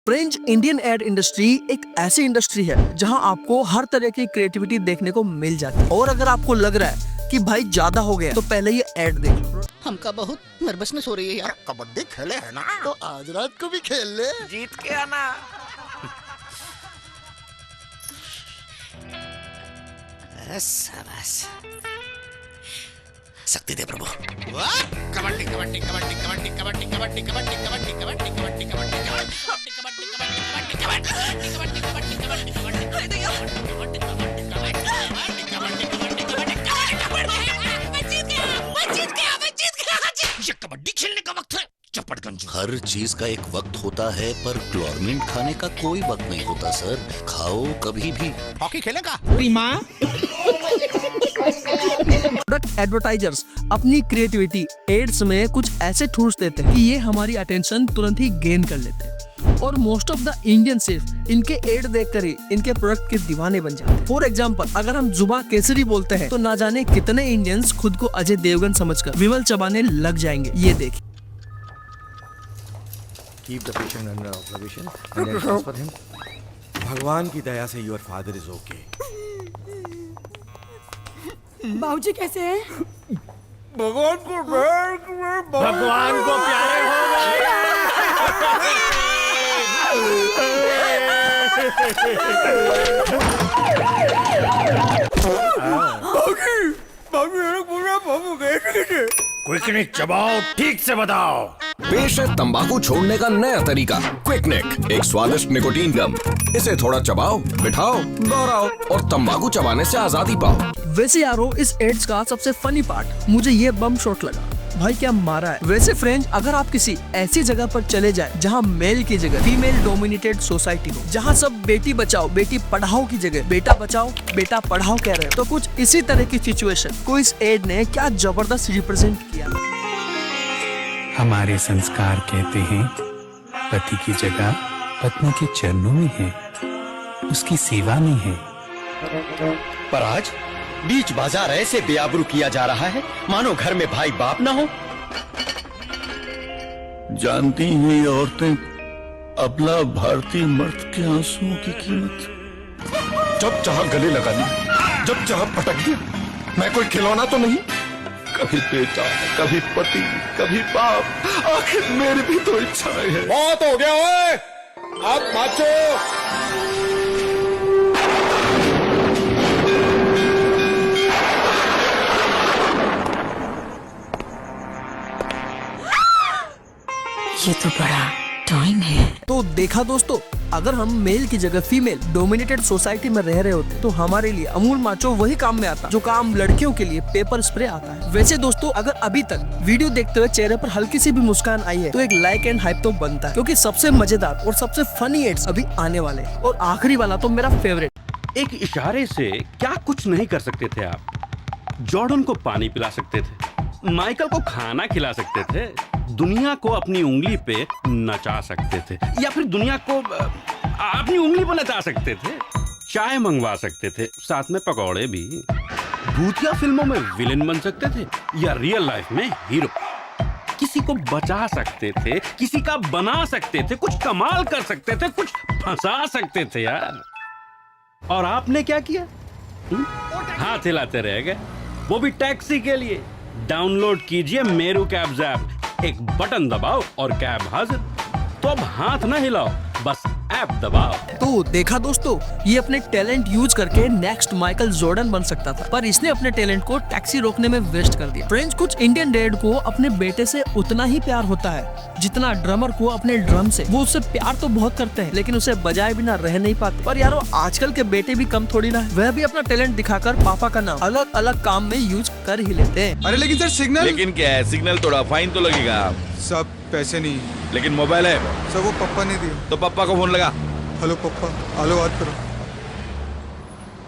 French Indian add industry एक ऐसी industry है जहां आपको हर तरह की क्रिएटिविटी देखने को मिल जाती है। और अगर आपको लग रहा है कि भाई ज्यादा हो गया तो पहले ये एड देखो। हमका बहुत नर्वसनेस हो रही है यार। कबड्डी खेले है ना, तो आज रात को भी खेल ले। जीत के आना। शाबाश। शक्ति दे प्रभु। कबड्डी कबड्डी कबड्डी कबड्डी कबड्डी कबड्डी कबड्डी कबड्डी कबड्डी कबड्डी कबड्डी कबड्डी खेलने का वक्त है। चपटगंज। हर चीज का एक वक्त होता है, पर ग्लोरमेंट खाने का कोई वक्त नहीं होता सर। खाओ कभी भी। हॉकी खेलेगा? प्रोडक्ट एडवर्टाइजर्स अपनी क्रिएटिविटी एड्स में कुछ ऐसे ठूस देते हैं कि ये हमारी अटेंशन तुरंत ही गेन कर लेते हैं। और मोस्ट ऑफ द इंडियन सिर्फ इनके एड देखकर ही इनके प्रोडक्ट के दीवाने बन जाते हैं। फॉर एग्जांपल, अगर हम जुबा केसरी बोलते हैं तो ना जाने कितने इंडियंस खुद को अजय देवगन समझकर विमल चबाने लग जाएंगे। ये देखिए। Keep the patient under observation and then transfer him. भगवान की दया से your father is okay. बाबूजी कैसे हैं? भगवान को प्यारे हो गए। क्विकनिक चबाओ, ठीक से बताओ। पेश है तंबाकू छोड़ने का नया तरीका, क्विकनिक, एक स्वादिष्ट निकोटीन गम। इसे थोड़ा चबाओ, बिठाओ, दोहराओ और तंबाकू चबाने से आजादी पाओ। वैसे यारो, इस एड्स का सबसे फनी पार्ट मुझे ये बम शॉट लगा। भाई क्या मारा है। वैसे फ्रेंड्स, अगर आप किसी ऐसी जगह पर चले जाए जहाँ मेल की जगह फीमेल डोमिनेटेड सोसाइटी हो, जहाँ सब बेटी बचाओ बेटी पढ़ाओ की जगह बेटा बचाओ बेटा पढ़ाओ कह रहे हो, तो कुछ इसी तरह की सिचुएशन को इस एड ने क्या जबरदस्त रिप्रेजेंट किया। हमारे संस्कार कहते हैं पति की जगह पत्नी के चरणों में है, उसकी सेवा में है। पर आज बीच बाजार ऐसे बेआबरू किया जा रहा है मानो घर में भाई बाप ना हो। जानती हैं ये औरतें अबला भारतीय मर्द के आंसुओं की कीमत। जब चाह गले लगा लिया, जब चाह पटक दिया। मैं कोई खिलौना तो नहीं। कभी बेटा, कभी पति, कभी बाप, आखिर मेरी भी तो इच्छाएं हैं। बहुत हो गया ओए, अब माचो। ये तो बड़ा टॉइंग है। तो देखा दोस्तों, अगर हम मेल की जगह फीमेल डोमिनेटेड सोसाइटी में रह रहे होते तो हमारे लिए अमूल माचो वही काम में आता जो काम लड़कियों के लिए पेपर स्प्रे आता है। वैसे दोस्तों, अगर अभी तक वीडियो देखते हुए चेहरे पर हल्की सी भी मुस्कान आई है तो एक लाइक एंड हाइप तो बनता है, क्योंकि सबसे मजेदार और सबसे फनी एड्स अभी आने वाले हैं। और आखिरी वाला तो मेरा फेवरेट। एक इशारे से क्या कुछ नहीं कर सकते थे आप। जॉर्डन को पानी पिला सकते थे, माइकल को खाना खिला सकते थे, दुनिया को अपनी उंगली पे नचा सकते थे, या फिर दुनिया को अपनी उंगली पर नचा सकते थे, चाय मंगवा सकते थे, साथ में पकौड़े भी। भूतिया फिल्मों में विलेन बन सकते थे या रियल लाइफ में हीरो। किसी को बचा सकते थे, किसी का बना सकते थे, कुछ कमाल कर सकते थे, कुछ फंसा सकते थे यार। और आपने क्या किया? हाथ हिलाते रह गए, वो भी टैक्सी के लिए। डाउनलोड कीजिए मेरू कैब्स ऐप, एक बटन दबाओ और कैब हाजिर। तो अब हाथ न हिलाओ, बस ऐप दबाओ। तो देखा दोस्तों, ये अपने टैलेंट यूज करके नेक्स्ट माइकल जॉर्डन बन सकता था, पर इसने अपने टैलेंट को टैक्सी रोकने में वेस्ट कर दिया। फ्रेंड्स, कुछ इंडियन डैड को अपने बेटे से उतना ही प्यार होता है जितना ड्रमर को अपने ड्रम से। वो उससे प्यार तो बहुत करते हैं, लेकिन उसे बजाए बिना रह नहीं पाते। पर यारो, आजकल के बेटे भी कम थोड़ी ना है। वह भी अपना टैलेंट दिखाकर पापा का नाम अलग अलग काम में यूज कर ही लेते हैं। अरे लेकिन सर सिग्नल। लेकिन क्या है, सिग्नल थोड़ा फाइन तो लगेगा। सब पैसे नहीं, लेकिन मोबाइल है। सब वो पापा ने दिए। तो पापा को फोन लगा। हेलो पापा, हेलो बात करो।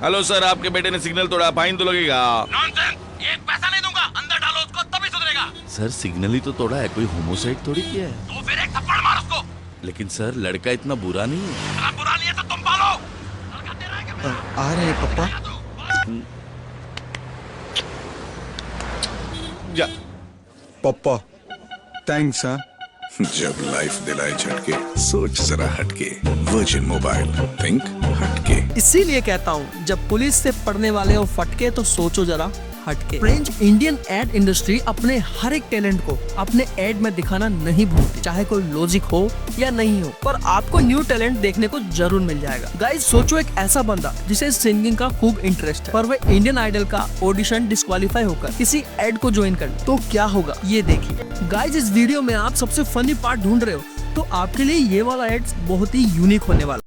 हेलो सर, आपके बेटे ने सिग्नल तोड़ा, फाइन तो लगेगा। नॉनसेंस, एक पैसा नहीं दूंगा, अंदर डालो उसको तभी सुधरेगा। सर सिग्नल ही तो तोड़ा है, कोई होमोसाइड थोड़ी किया है। तो फिर एक थप्पड़ मार उसको। लेकिन सर लड़का इतना बुरा नहीं है। अगर बुरा नहीं है तो तुम पालो। आ रहे हैं पापा। जा पापा थैंक्स। हाँ जब लाइफ दिलाए झटके, सोच जरा हटके। वर्जिन मोबाइल, थिंक हटके। इसीलिए कहता हूँ, जब पुलिस से पढ़ने वाले हो फटके तो सोचो जरा हटके। फ्रेंड्स, इंडियन एड इंडस्ट्री अपने हर एक टैलेंट को अपने एड में दिखाना नहीं भूलती, चाहे कोई लॉजिक हो या नहीं हो, पर आपको न्यू टैलेंट देखने को जरूर मिल जाएगा। गाइस, सोचो एक ऐसा बंदा जिसे सिंगिंग का खूब इंटरेस्ट है, पर वह इंडियन आइडल का ऑडिशन डिस्क्वालीफाई होकर किसी एड को ज्वाइन कर ले, तो क्या होगा ये देखिए। गाइस, इस वीडियो में आप सबसे फनी पार्ट ढूंढ रहे हो, तो आपके लिए ये वाला एड्स बहुत ही यूनिक होने वाला।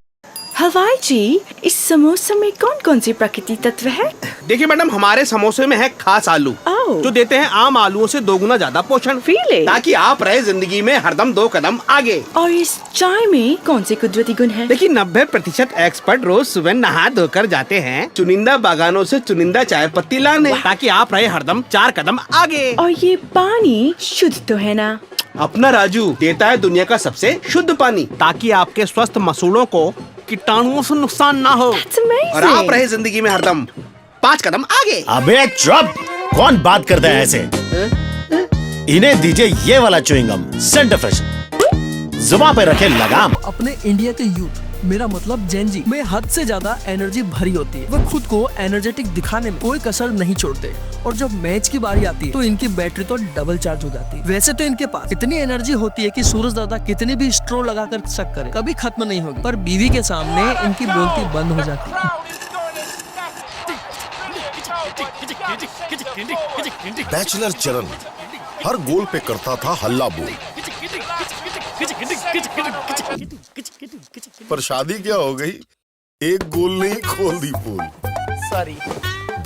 हवाई जी, इस समोसे में कौन कौन सी प्राकृतिक तत्व है? देखिए मैडम, हमारे समोसे में है खास आलू, जो देते हैं आम आलूओं से 2 गुना ज्यादा पोषण, ताकि आप रहे जिंदगी में हरदम 2 कदम आगे। और इस चाय में कौन से कुदरती गुण है? देखिए 90% एक्सपर्ट रोज सुबह नहा धोकर जाते हैं चुनिंदा बागानों से चुनिंदा चाय पत्ती लाने, ताकि आप रहे हरदम 4 कदम आगे। और ये पानी शुद्ध तो है ना? अपना राजू देता है दुनिया का सबसे शुद्ध पानी, ताकि आपके स्वस्थ मसूड़ों को कीटाणुओं से नुकसान ना हो, और आप रहे जिंदगी में हरदम 5 कदम आगे। अबे चुप! कौन बात करता है ऐसे? इन्हें दीजिए ये वाला च्युइंगम, सेंटर फ्रेश, जुबान पे रखे लगाम। अपने इंडिया के यूथ, मेरा मतलब जेन जी में हद से ज्यादा एनर्जी भरी होती है। वो खुद को एनर्जेटिक दिखाने में कोई कसर नहीं छोड़ते, और जब मैच की बारी आती है तो इनकी बैटरी तो डबल चार्ज हो जाती है। वैसे तो इनके पास इतनी एनर्जी होती है कि सूरज दादा कितने भी स्ट्रो लगाकर शक करे कभी खत्म नहीं होगी, पर बीवी के सामने इनकी बोलती बंद हो जाती है। बैचलर चरण हर गोल पे करता था हल्ला बोल, पर शादी क्या हो गई, एक गोल नहीं खोल दी पोल। सॉरी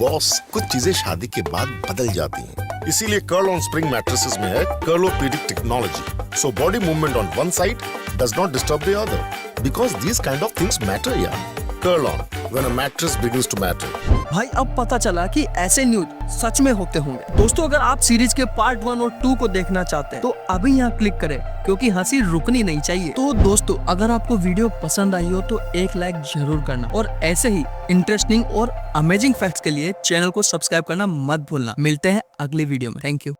बॉस, कुछ चीजें शादी के बाद बदल जाती हैं, इसीलिए कर्ल ऑन स्प्रिंग मैट्रेसेस में है Kurlopedic technology, so body movement on one side does not disturb the other, because these kind of things matter यार। Kurlon when a mattress begins to matter. भाई, अब पता चला कि ऐसे न्यूज सच में होते होंगे। दोस्तों, अगर आप सीरीज के पार्ट 1 और 2 को देखना चाहते हैं तो अभी यहाँ क्लिक करें, क्योंकि हंसी रुकनी नहीं चाहिए। तो दोस्तों, अगर आपको वीडियो पसंद आई हो तो एक लाइक जरूर करना, और ऐसे ही इंटरेस्टिंग और अमेजिंग फैक्ट्स के लिए चैनल को सब्सक्राइब करना मत भूलना। मिलते हैं अगली वीडियो में। Thank you.